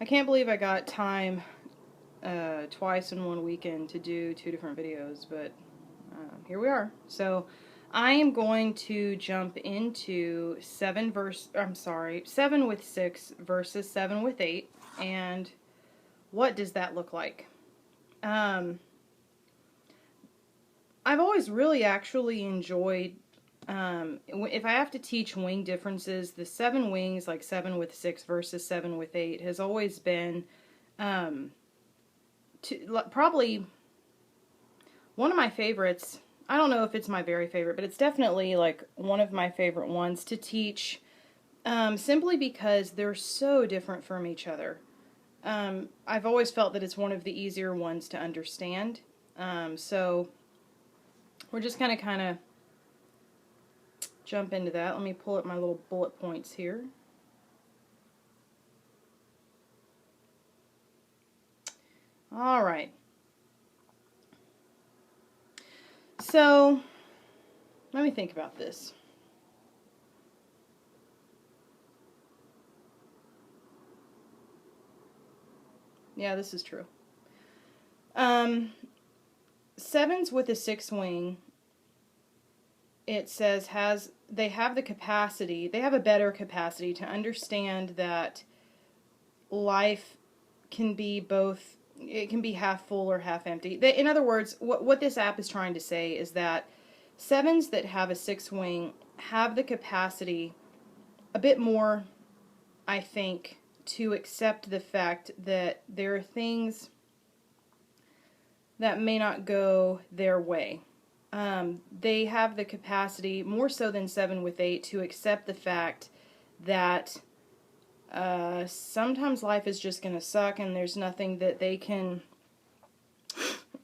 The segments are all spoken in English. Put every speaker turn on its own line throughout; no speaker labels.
I can't believe I got time twice in one weekend to do two different videos, but here we are. So I am going to jump into 7 with 6 versus 7 with 8, and what does that look like? I've always really actually enjoyed, if I have to teach wing differences, the 7 wings, like 7 with 6 versus 7 with 8, has always been probably one of my favorites. I don't know if it's my very favorite, but it's definitely like one of my favorite ones to teach, simply because they're so different from each other. I've always felt that it's one of the easier ones to understand. So we're just going to kind of jump into that. Let me pull up my little bullet points here. All right. So let me think about this. Yeah, this is true. 7s with a 6 wing, it says they have a better capacity to understand that life can be both, it can be half full or half empty. In other words, what this app is trying to say is that 7s that have a 6 wing have the capacity a bit more, I think, to accept the fact that there are things that may not go their way. They have the capacity, more so than 7 with 8, to accept the fact that sometimes life is just going to suck and there's nothing that they can,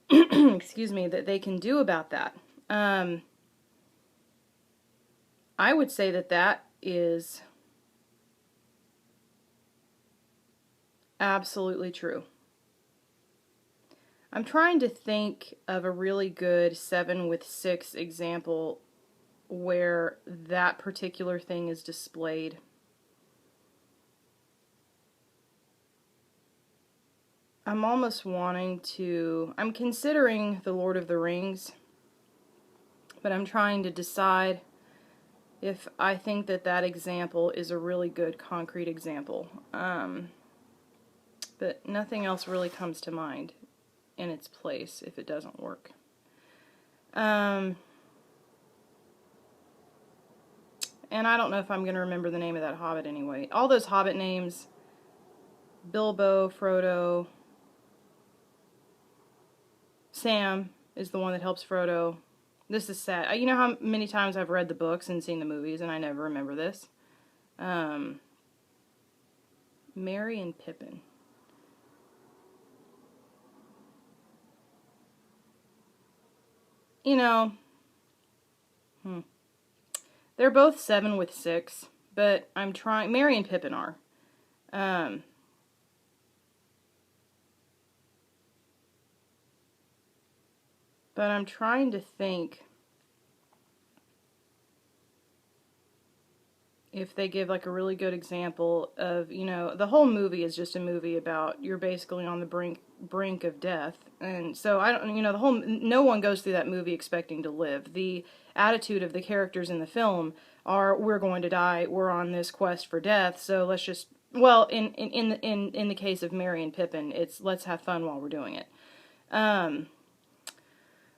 excuse me, that they can do about that. I would say that that is absolutely true. I'm trying to think of a really good 7 with 6 example where that particular thing is displayed. I'm almost wanting to, I'm considering The Lord of the Rings, but I'm trying to decide if I think that that example is a really good concrete example. But nothing else really comes to mind in its place if it doesn't work. And I don't know if I'm going to remember the name of that hobbit anyway. All those hobbit names, Bilbo, Frodo, Sam is the one that helps Frodo. This is sad. You know how many times I've read the books and seen the movies and I never remember this? Merry and Pippin. You know, they're both 7 with 6, but I'm trying, Merry and Pippin are. But I'm trying to think if they give like a really good example of, you know, the whole movie is just a movie about you're basically on the brink of death. And so I don't, you know, no one goes through that movie expecting to live. The attitude of the characters in the film are, we're going to die, we're on this quest for death, so let's just, well, in the case of Merry and Pippin, it's let's have fun while we're doing it.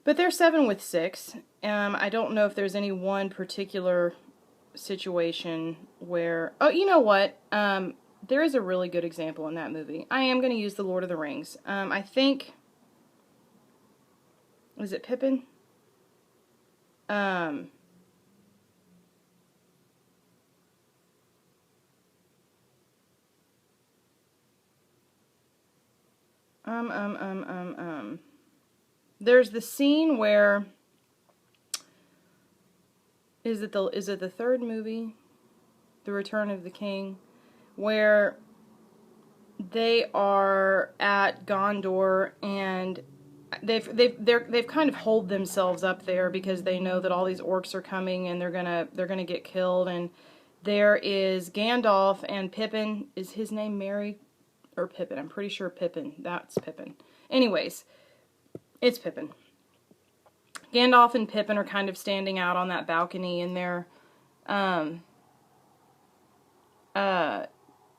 But they're 7 with 6. I don't know if there's any one particular situation where, oh, you know what? There is a really good example in that movie. I am going to use The Lord of the Rings. I think, was it Pippin? There's the scene where, is it the third movie, The Return of the King, where they are at Gondor and they've kind of holed themselves up there because they know that all these orcs are coming and they're gonna get killed, and there is Gandalf and Pippin. Is his name Merry? Or Pippin. I'm pretty sure Pippin. That's Pippin. Anyways, it's Pippin. Gandalf and Pippin are kind of standing out on that balcony, and they're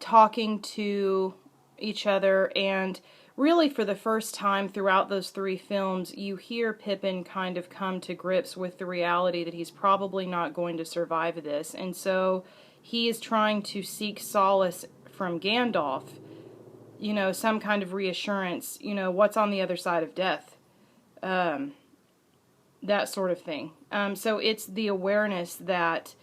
talking to each other, and really for the first time throughout those 3 films, you hear Pippin kind of come to grips with the reality that he's probably not going to survive this, and so he is trying to seek solace from Gandalf, some kind of reassurance, what's on the other side of death. That sort of thing. So it's the awareness that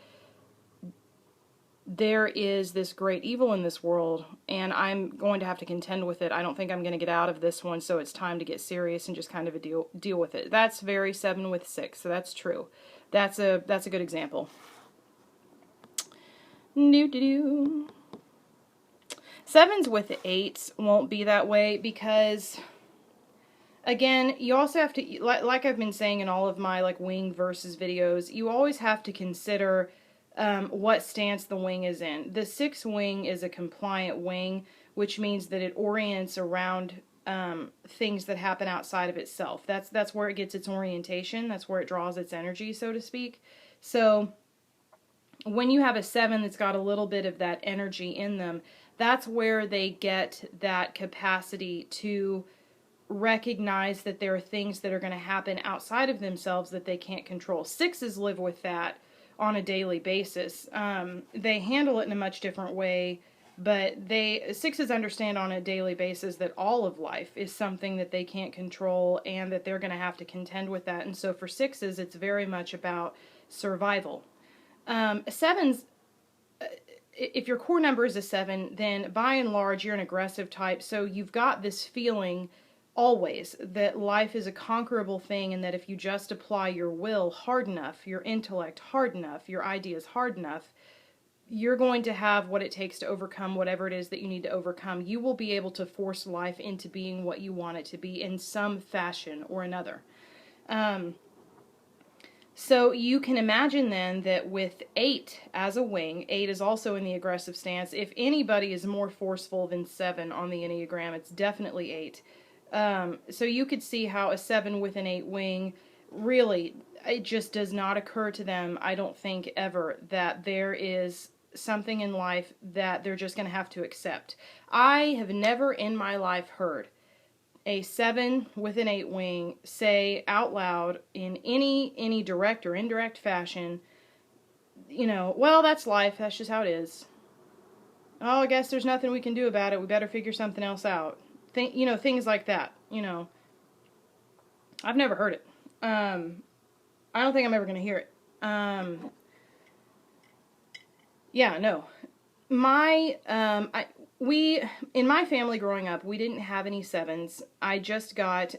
there is this great evil in this world, and I'm going to have to contend with it. I don't think I'm going to get out of this one, so it's time to get serious and just kind of deal with it. That's very 7 with 6, so that's true. That's a good example. Sevens with 8s won't be that way because, again, you also have to, like I've been saying in all of my wing versus videos, you always have to consider what stance the wing is in. The 6th wing is a compliant wing, which means that it orients around things that happen outside of itself. That's where it gets its orientation. That's where it draws its energy, so to speak. So when you have a 7 that's got a little bit of that energy in them, that's where they get that capacity to recognize that there are things that are going to happen outside of themselves that they can't control. 6s live with that on a daily basis. They handle it in a much different way, but 6s understand on a daily basis that all of life is something that they can't control and that they're going to have to contend with that. And so for 6s, it's very much about survival. 7s, if your core number is a 7, then by and large you're an aggressive type, so you've got this feeling always that life is a conquerable thing, and that if you just apply your will hard enough, your intellect hard enough, your ideas hard enough, you're going to have what it takes to overcome whatever it is that you need to overcome. You will be able to force life into being what you want it to be in some fashion or another. So you can imagine then that with 8 as a wing, 8 is also in the aggressive stance. If anybody is more forceful than 7 on the Enneagram, it's definitely 8. So you could see how a 7 with an 8 wing, really, it just does not occur to them, I don't think, ever, that there is something in life that they're just going to have to accept. I have never in my life heard a 7 with an 8 wing say out loud in any direct or indirect fashion, well, that's life, that's just how it is. Oh, I guess there's nothing we can do about it, we better figure something else out. Things like that, I've never heard it. I don't think I'm ever going to hear it. Yeah, no. In my family growing up, we didn't have any 7s.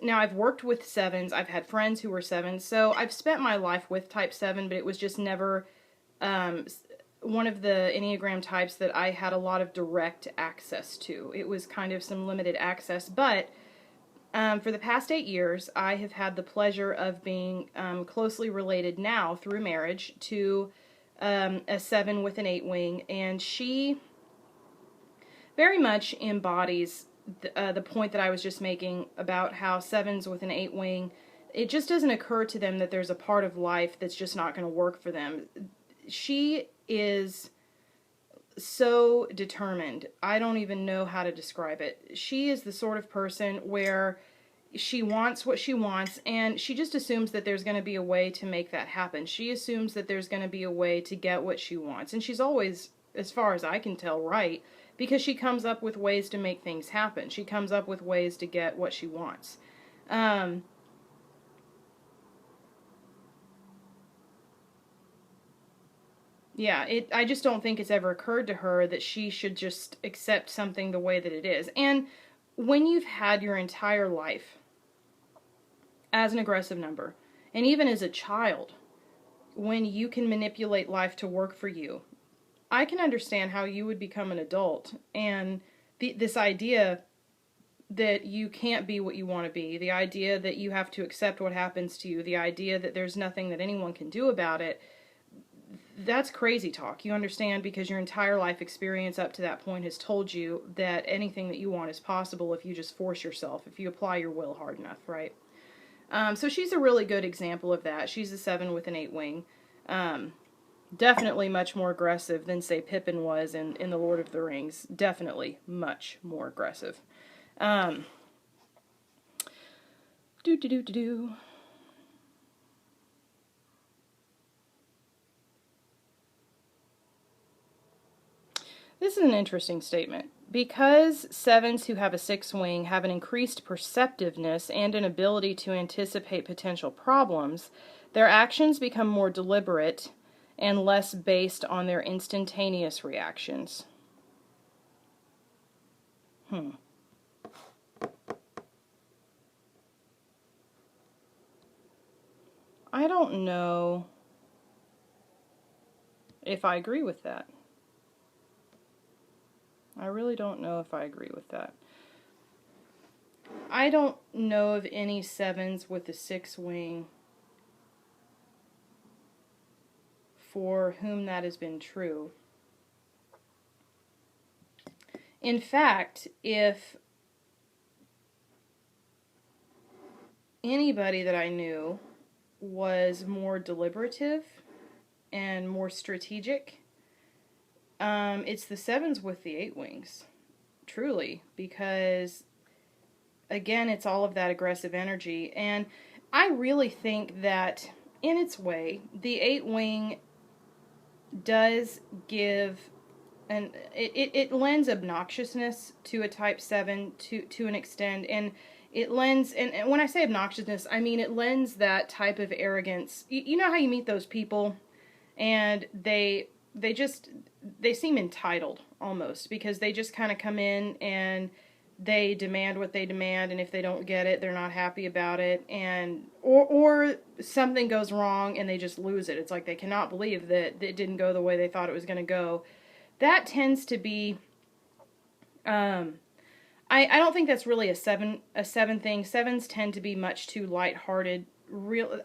Now I've worked with 7s, I've had friends who were 7s, so I've spent my life with type 7, but it was just never one of the Enneagram types that I had a lot of direct access to. It was kind of some limited access, but for the past 8 years, I have had the pleasure of being closely related now through marriage to a 7 with an 8 wing, and she very much embodies the point that I was just making about how 7s with an 8 wing, it just doesn't occur to them that there's a part of life that's just not going to work for them. She is so determined. I don't even know how to describe it. She is the sort of person where she wants what she wants, and she just assumes that there's going to be a way to make that happen. She assumes that there's going to be a way to get what she wants, and she's always, as far as I can tell, right, because she comes up with ways to make things happen. She comes up with ways to get what she wants. Yeah, I just don't think it's ever occurred to her that she should just accept something the way that it is. And when you've had your entire life as an aggressive number, and even as a child, when you can manipulate life to work for you, I can understand how you would become an adult, and this idea that you can't be what you want to be, the idea that you have to accept what happens to you, the idea that there's nothing that anyone can do about it, that's crazy talk. You understand? Because your entire life experience up to that point has told you that anything that you want is possible if you just force yourself, if you apply your will hard enough, right? So she's a really good example of that. She's a 7 with an 8 wing. Definitely much more aggressive than, say, Pippin was in The Lord of the Rings. Definitely much more aggressive. This is an interesting statement. Because 7s who have a 6 wing have an increased perceptiveness and an ability to anticipate potential problems, their actions become more deliberate and less based on their instantaneous reactions. I don't know if I agree with that. I really don't know if I agree with that. I don't know of any 7s with a 6 wing for whom that has been true. In fact, if anybody that I knew was more deliberative and more strategic, it's the 7s with the 8 wings, truly, because again, it's all of that aggressive energy. And I really think that in its way, the 8 wing does give, and it lends obnoxiousness to a type 7 to an extent, and it lends, and when I say obnoxiousness, I mean it lends that type of arrogance. You know how you meet those people and they seem entitled almost, because they just kind of come in and they demand what they demand, and if they don't get it, they're not happy about it, and or something goes wrong and they just lose it. It's like they cannot believe that it didn't go the way they thought it was going to go. That tends to be, I don't think that's really a seven thing. 7s tend to be much too lighthearted.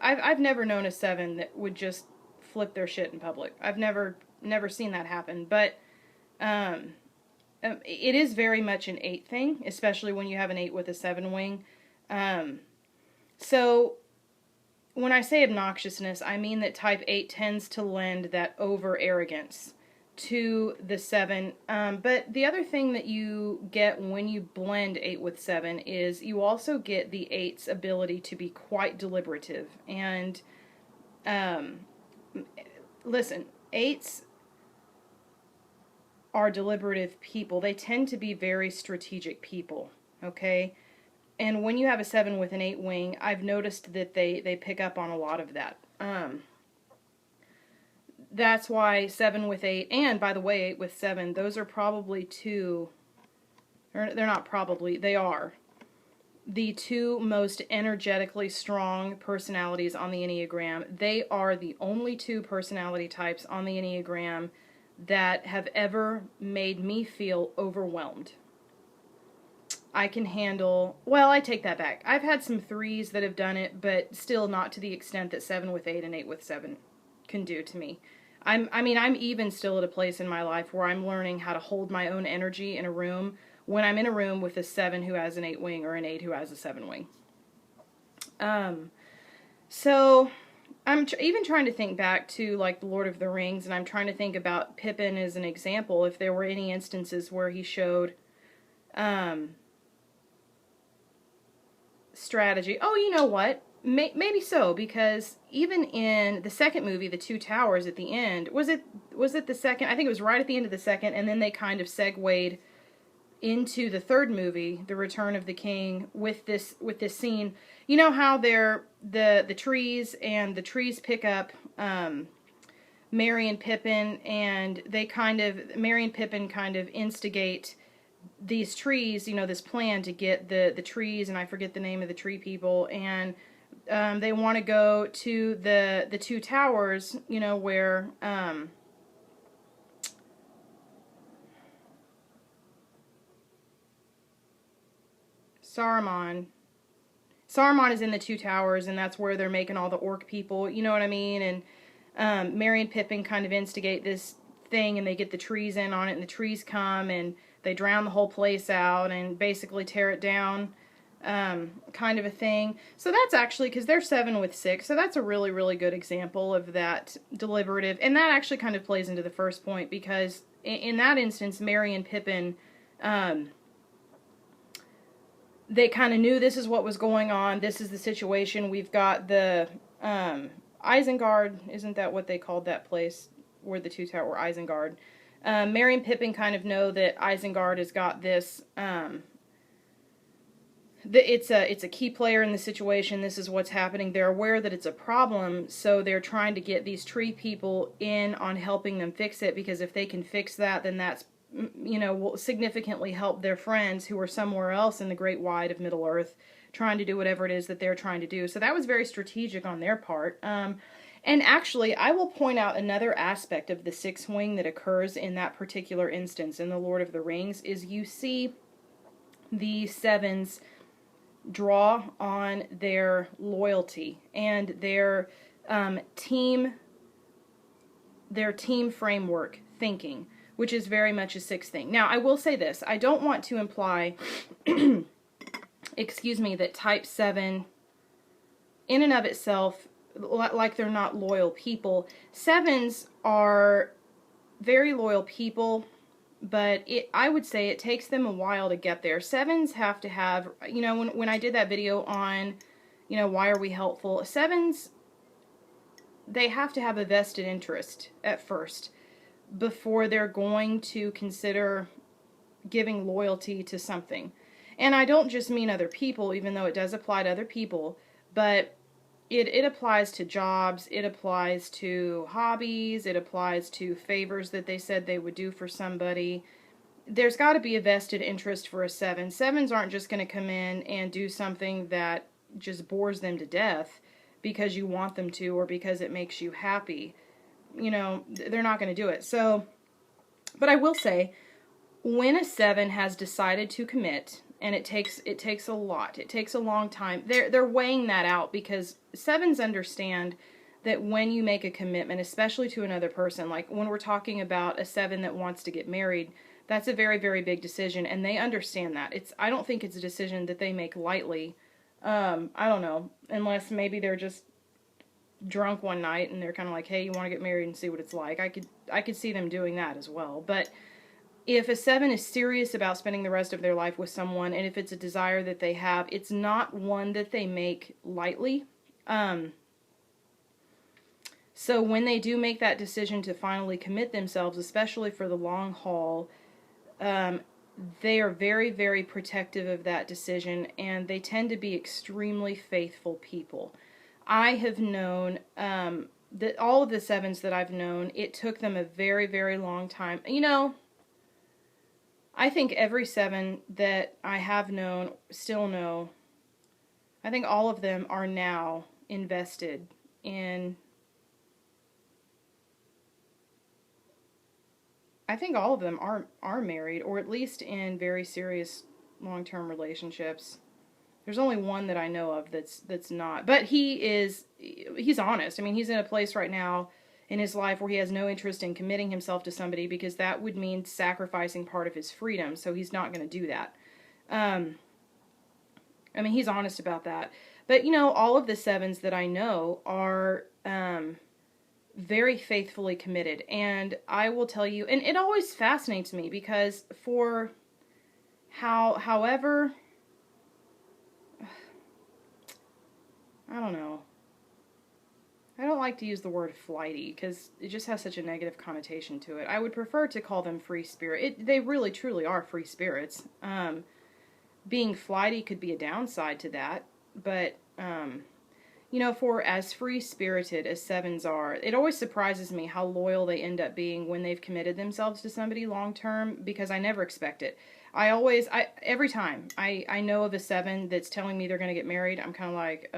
I've never known a 7 that would just flip their shit in public. I've never seen that happen. But it is very much an 8 thing, especially when you have an 8 with a 7 wing. So when I say obnoxiousness, I mean that type 8 tends to lend that over arrogance to the 7. But the other thing that you get when you blend 8 with 7 is you also get the 8's ability to be quite deliberative. And listen, 8's are deliberative people. They tend to be very strategic people, okay? And when you have a 7 with an 8 wing, I've noticed that they pick up on a lot of that. That's why 7 with 8, and by the way, 8 with 7, those are probably two, or they're not probably, they are the 2 most energetically strong personalities on the Enneagram. They are the only 2 personality types on the Enneagram that have ever made me feel overwhelmed. I can handle, well, I take that back. I've had some 3s that have done it, but still not to the extent that 7 with 8 and 8 with 7 can do to me. I'm even still at a place in my life where I'm learning how to hold my own energy in a room when I'm in a room with a 7 who has an 8 wing or an 8 who has a 7 wing. So I'm even trying to think back to like The Lord of the Rings, and I'm trying to think about Pippin as an example, if there were any instances where he showed strategy. Oh, you know what? Maybe so, because even in the second movie, The Two Towers, at the end, was it the second? I think it was right at the end of the second, and then they kind of segued into the third movie, The Return of the King, with this scene. You know how they're the trees, and the trees pick up Merry and Pippin, and Merry and Pippin kind of instigate these trees, you know, this plan to get the trees, and I forget the name of the tree people, and they want to go to the Two Towers, you know, where Saruman is in the Two Towers, and that's where they're making all the orc people, you know what I mean? Merry and Pippin kind of instigate this thing, and they get the trees in on it, and the trees come, and they drown the whole place out, and basically tear it down, kind of a thing. So that's actually, because they're 7 with 6, so that's a really, really good example of that deliberative, and that actually kind of plays into the first point, because in that instance, Merry and Pippin, they kind of knew this is what was going on, this is the situation. We've got the Isengard, isn't that what they called that place where the two towers were? Isengard. Merry and Pippin kind of know that Isengard has got this, it's a key player in the situation, this is what's happening, they're aware that it's a problem, so they're trying to get these tree people in on helping them fix it, because if they can fix that, then that's, will significantly help their friends who are somewhere else in the great wide of Middle Earth, trying to do whatever it is that they're trying to do. So that was very strategic on their part. And actually, I will point out another aspect of the sixth wing that occurs in that particular instance in The Lord of the Rings, is you see the sevens draw on their loyalty and their team framework thinking, which is very much a sixth thing. Now, I will say this. I don't want to imply, excuse me, that type 7 in and of itself, like they're not loyal people. Sevens are very loyal people, but I would say it takes them a while to get there. Sevens have to have, when I did that video on, why are we helpful? Sevens, they have to have a vested interest at first before they're going to consider giving loyalty to something. And I don't just mean other people, even though it does apply to other people, but it applies to jobs, it applies to hobbies, it applies to favors that they said they would do for somebody. There's got to be a vested interest for a 7. Sevens aren't just going to come in and do something that just bores them to death because you want them to or because it makes you happy. They're not going to do it. So, but I will say, when a 7 has decided to commit, and it takes a lot, it takes a long time, they're weighing that out, because 7s understand that when you make a commitment, especially to another person, like when we're talking about a 7 that wants to get married, that's a very, very big decision, and they understand that. I don't think it's a decision that they make lightly. I don't know, unless maybe they're just drunk one night and they're kind of like, hey, you want to get married and see what it's like. I could see them doing that as well. But if a 7 is serious about spending the rest of their life with someone, and if it's a desire that they have, it's not one that they make lightly. So when they do make that decision to finally commit themselves, especially for the long haul, they are very, very protective of that decision, and they tend to be extremely faithful people. I have known that all of the 7s that I've known, it took them a very, very long time. I think every 7 that I have known, still know, I think all of them are now invested in, I think all of them are married, or at least in very serious long-term relationships. There's only one that I know of that's not. But he's honest. I mean, he's in a place right now in his life where he has no interest in committing himself to somebody, because that would mean sacrificing part of his freedom, so he's not going to do that. I mean, he's honest about that. But, all of the 7s that I know are very faithfully committed. And I will tell you, and it always fascinates me, because for however, I don't know. I don't like to use the word flighty, because it just has such a negative connotation to it. I would prefer to call them free spirit. They really, truly are free spirits. Being flighty could be a downside to that, but, for as free-spirited as 7s are, it always surprises me how loyal they end up being when they've committed themselves to somebody long-term, because I never expect it. Every time I know of a 7 that's telling me they're going to get married, I'm kind of like,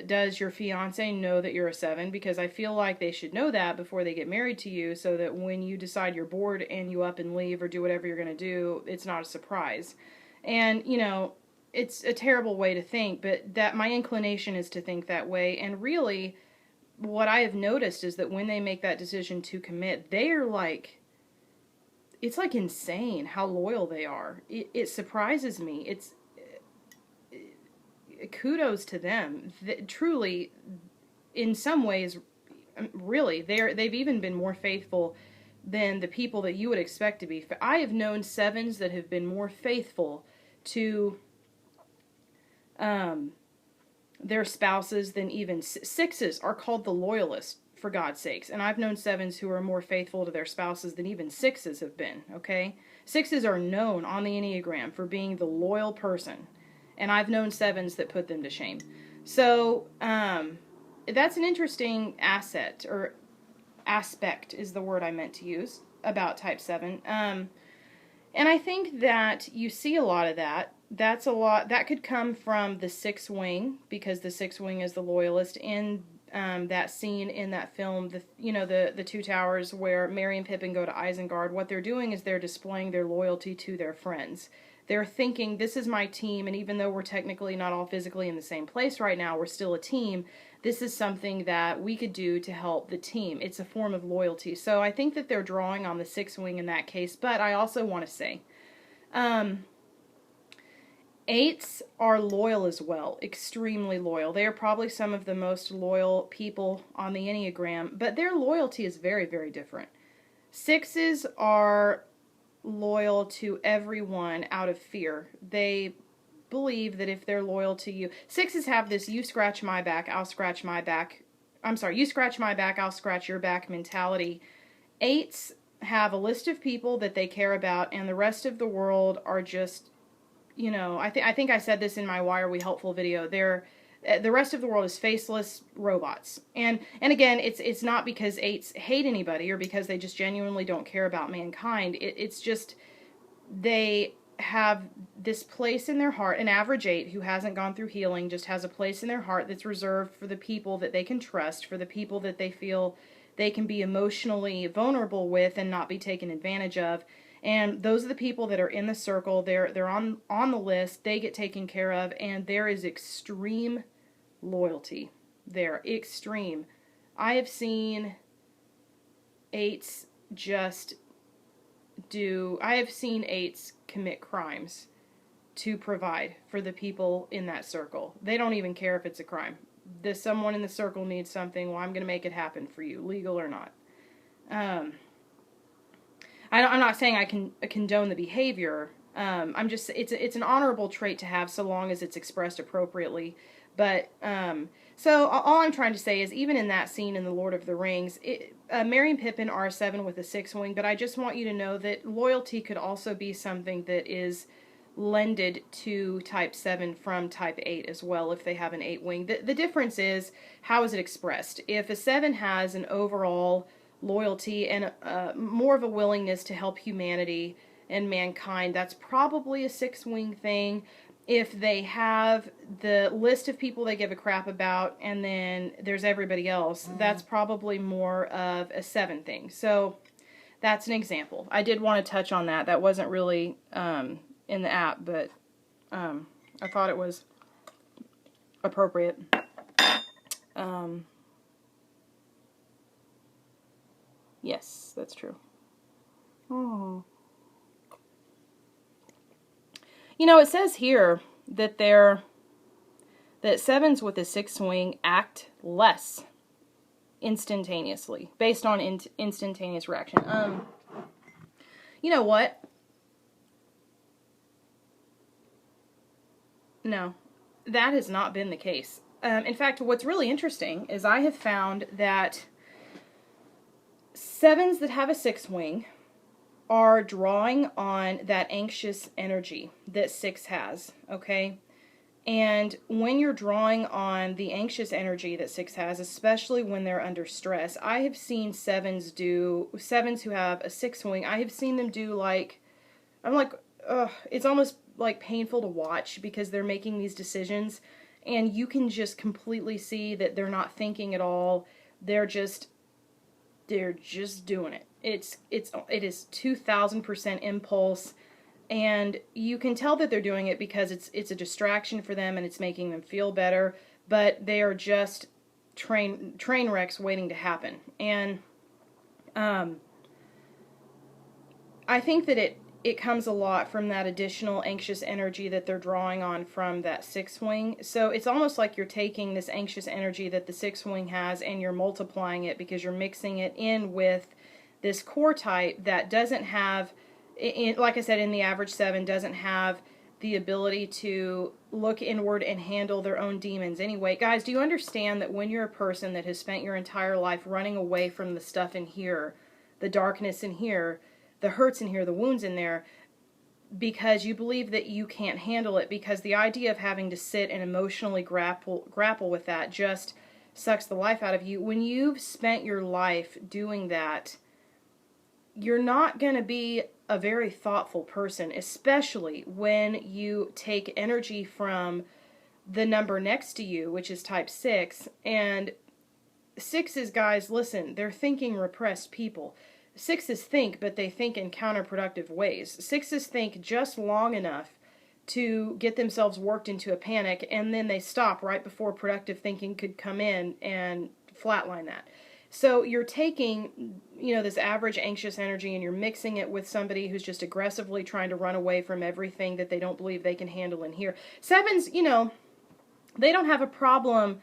does your fiance know that you're a 7? Because I feel like they should know that before they get married to you, so that when you decide you're bored and you up and leave or do whatever you're going to do, it's not a surprise. And, it's a terrible way to think, but that my inclination is to think that way. And really, what I have noticed is that when they make that decision to commit, they are like, it's like insane how loyal they are. It surprises me. It's kudos to them. Truly, in some ways, really, they've even been more faithful than the people that you would expect to be. I have known 7s that have been more faithful to their spouses than even 6s are called the loyalists, for God's sakes. And I've known 7s who are more faithful to their spouses than even 6s have been, okay? 6s are known on the Enneagram for being the loyal person. And I've known 7s that put them to shame. So, that's an interesting asset, or aspect is the word I meant to use, about type 7. And I think that you see a lot of that. That's a lot, that could come from the 6th wing, because the 6th wing is the loyalist. In that scene in that film, the Two Towers, where Merry and Pippin go to Isengard, what they're doing is they're displaying their loyalty to their friends. They're thinking, this is my team, and even though we're technically not all physically in the same place right now, we're still a team. This is something that we could do to help the team. It's a form of loyalty. So I think that they're drawing on the 6th wing in that case, but I also want to say, 8s are loyal as well, extremely loyal. They are probably some of the most loyal people on the Enneagram, but their loyalty is very, very different. 6s are loyal to everyone out of fear. They believe that if they're loyal to you, 6s have this you scratch my back, I'll scratch my back. I'm sorry, you scratch my back, I'll scratch your back mentality. 8s have a list of people that they care about, and the rest of the world are just, I think I said this in my Why Are We Helpful video. The rest of the world is faceless robots. And again, it's not because 8s hate anybody or because they just genuinely don't care about mankind. It's just they have this place in their heart. An average 8 who hasn't gone through healing just has a place in their heart that's reserved for the people that they can trust, for the people that they feel they can be emotionally vulnerable with and not be taken advantage of. And those are the people that are in the circle. They're on the list. They get taken care of, and there is extreme loyalty there. Extreme. I have seen 8s commit crimes to provide for the people in that circle. They don't even care if it's a crime. Someone in the circle needs something, well, I'm going to make it happen for you, legal or not. I'm not saying I can condone the behavior. I'm just, it's an honorable trait to have so long as it's expressed appropriately. But, so all I'm trying to say is, even in that scene in The Lord of the Rings, Merry and Pippin are a 7 with a 6 wing, but I just want you to know that loyalty could also be something that is lended to type 7 from type 8 as well, if they have an 8 wing. The difference is, how is it expressed? If a 7 has an overall loyalty and more of a willingness to help humanity and mankind, that's probably a 6 wing thing. If they have the list of people they give a crap about and then there's everybody else, that's probably more of a 7 thing. So that's an example. I did want to touch on that. That wasn't really in the app, but I thought it was appropriate. Yes, that's true. Oh. It says here that that 7s with a 6 wing act less instantaneously, based on instantaneous reaction. You know what? No, that has not been the case. In fact, what's really interesting is I have found that 7s that have a 6 wing are drawing on that anxious energy that 6 has, okay? And when you're drawing on the anxious energy that 6 has, especially when they're under stress, I have seen 7s who have a 6 wing, I have seen them do it's almost like painful to watch, because they're making these decisions and you can just completely see that they're not thinking at all. They're just doing it. It is 2000% impulse, and you can tell that they're doing it because it's a distraction for them and it's making them feel better, but they are just train wrecks waiting to happen. And I think that it comes a lot from that additional anxious energy that they're drawing on from that sixth wing. So it's almost like you're taking this anxious energy that the sixth wing has and you're multiplying it because you're mixing it in with this core type that doesn't have, like I said, in the average 7, doesn't have the ability to look inward and handle their own demons. Anyway, guys, do you understand that when you're a person that has spent your entire life running away from the stuff in here, the darkness in here, the hurts in here, the wounds in there, because you believe that you can't handle it, because the idea of having to sit and emotionally grapple with that just sucks the life out of you. When you've spent your life doing that, you're not going to be a very thoughtful person, especially when you take energy from the number next to you, which is type 6. And 6s, guys, listen, they're thinking repressed people. 6s think, but they think in counterproductive ways. 6s think just long enough to get themselves worked into a panic, and then they stop right before productive thinking could come in and flatline that. So you're taking, this average anxious energy and you're mixing it with somebody who's just aggressively trying to run away from everything that they don't believe they can handle in here. 7s, they don't have a problem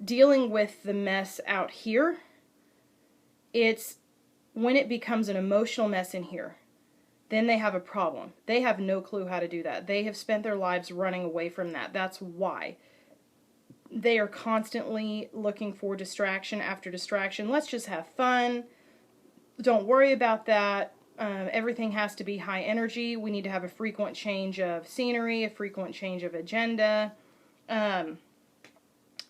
dealing with the mess out here. It's when it becomes an emotional mess in here, then they have a problem. They have no clue how to do that. They have spent their lives running away from that. That's why. They are constantly looking for distraction after distraction. Let's just have fun. Don't worry about that. Everything has to be high energy. We need to have a frequent change of scenery, a frequent change of agenda,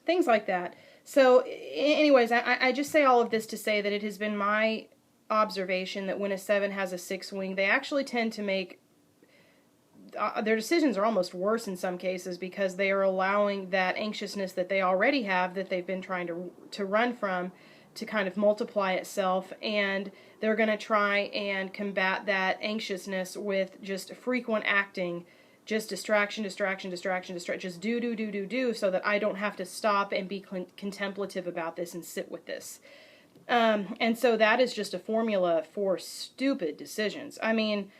things like that. So anyways, I just say all of this to say that it has been my observation that when a 7 has a 6 wing, they actually tend to make their decisions are almost worse in some cases because they are allowing that anxiousness that they already have, that they've been trying to run from, to kind of multiply itself, and they're going to try and combat that anxiousness with just frequent acting, just distraction, just do, so that I don't have to stop and be contemplative about this and sit with this. And so that is just a formula for stupid decisions. I mean,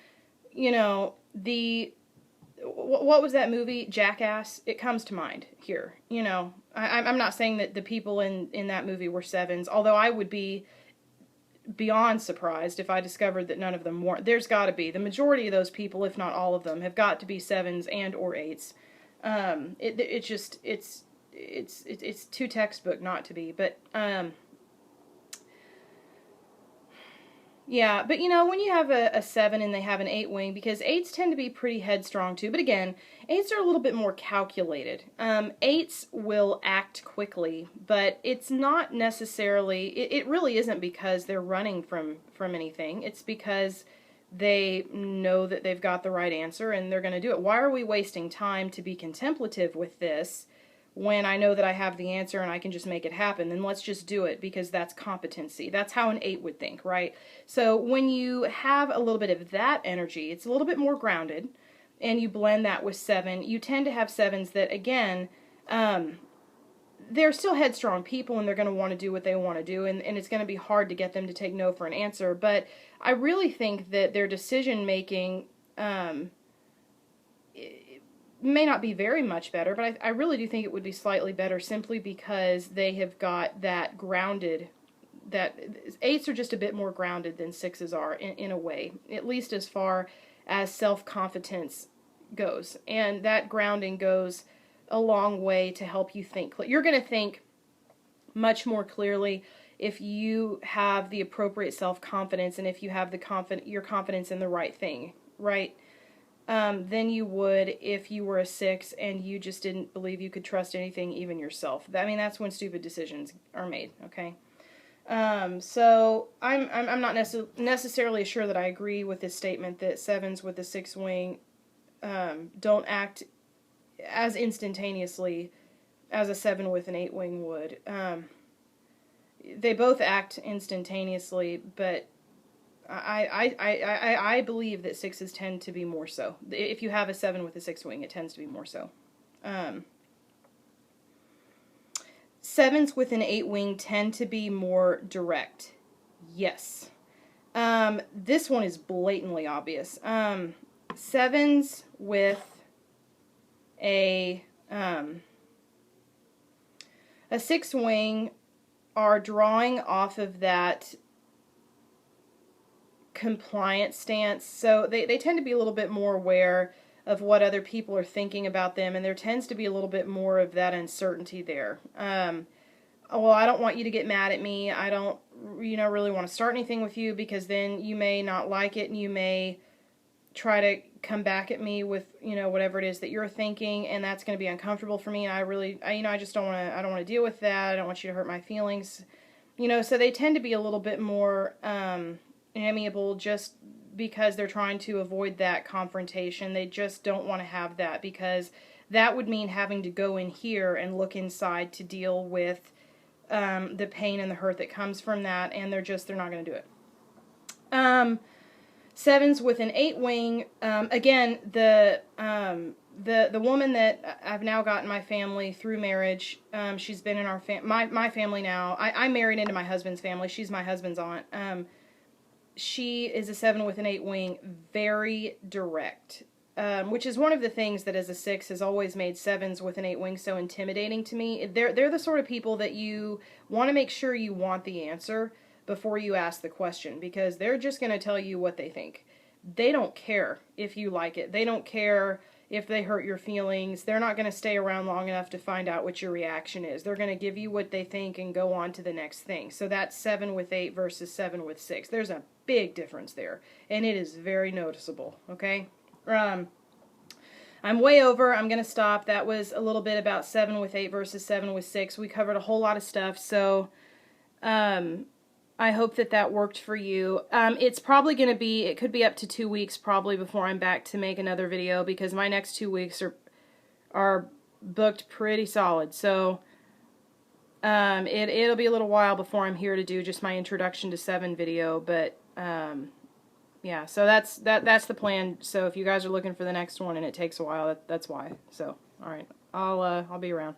what was that movie, Jackass? It comes to mind here. I'm not saying that the people in that movie were 7s, although I would be beyond surprised if I discovered that none of them weren't. There's got to be. The majority of those people, if not all of them, have got to be 7s and or 8s. It's too textbook not to be. But yeah, but when you have a 7 and they have an 8 wing, because 8s tend to be pretty headstrong too, but again, 8s are a little bit more calculated. 8s will act quickly, but it's not necessarily, it really isn't because they're running from anything. It's because they know that they've got the right answer and they're going to do it. Why are we wasting time to be contemplative with this when I know that I have the answer and I can just make it happen? Then let's just do it, because that's competency. That's how an 8 would think, right? So when you have a little bit of that energy, it's a little bit more grounded, and you blend that with 7, you tend to have 7s that, again, they're still headstrong people and they're going to want to do what they want to do, and it's going to be hard to get them to take no for an answer. But I really think that their decision making may not be very much better, but I really do think it would be slightly better, simply because they have got that grounded, that 8s are just a bit more grounded than 6s are in a way, at least as far as self-confidence goes. And that grounding goes a long way to help you think. You're going to think much more clearly if you have the appropriate self-confidence and if you have your confidence in the right thing, right? Than you would if you were a 6 and you just didn't believe you could trust anything, even yourself. I mean, that's when stupid decisions are made, okay? So I'm not necessarily sure that I agree with this statement that 7s with the 6 wing don't act as instantaneously as a 7 with an 8 wing would. They both act instantaneously, but I believe that 6s tend to be more so. If you have a 7 with a 6 wing, it tends to be more so. Sevens with an 8 wing tend to be more direct. Yes. This one is blatantly obvious. Sevens with a 6 wing are drawing off of that compliance stance. So they tend to be a little bit more aware of what other people are thinking about them, and there tends to be a little bit more of that uncertainty there. Well, I don't want you to get mad at me. I don't, really want to start anything with you, because then you may not like it and you may try to come back at me with, whatever it is that you're thinking, and that's going to be uncomfortable for me. And I just don't want to, I don't want to deal with that. I don't want you to hurt my feelings. So they tend to be a little bit more amiable, just because they're trying to avoid that confrontation. They just don't want to have that, because that would mean having to go in here and look inside to deal with the pain and the hurt that comes from that, and they're not going to do it. Sevens with an 8 wing, again, the woman that I've now got in my family through marriage, she's been in our my family now. I married into my husband's family. She's my husband's aunt. She is a 7 with an 8 wing, very direct, which is one of the things that as a 6 has always made 7s with an 8 wing so intimidating to me. They're the sort of people that you want to make sure you want the answer before you ask the question, because they're just going to tell you what they think. They don't care if you like it. They don't care if they hurt your feelings. They're not going to stay around long enough to find out what your reaction is. They're going to give you what they think and go on to the next thing. So that's 7 with 8 versus 7 with 6. There's a big difference there, and it is very noticeable, okay? I'm way over. I'm going to stop. That was a little bit about 7 with 8 versus 7 with 6. We covered a whole lot of stuff, so I hope that worked for you. It's probably going to be, it could be up to 2 weeks probably before I'm back to make another video, because my next 2 weeks are booked pretty solid. So it'll be a little while before I'm here to do just my introduction to 7 video, but yeah, so that's the plan. So if you guys are looking for the next one and it takes a while, that's why. So all right, I'll be around.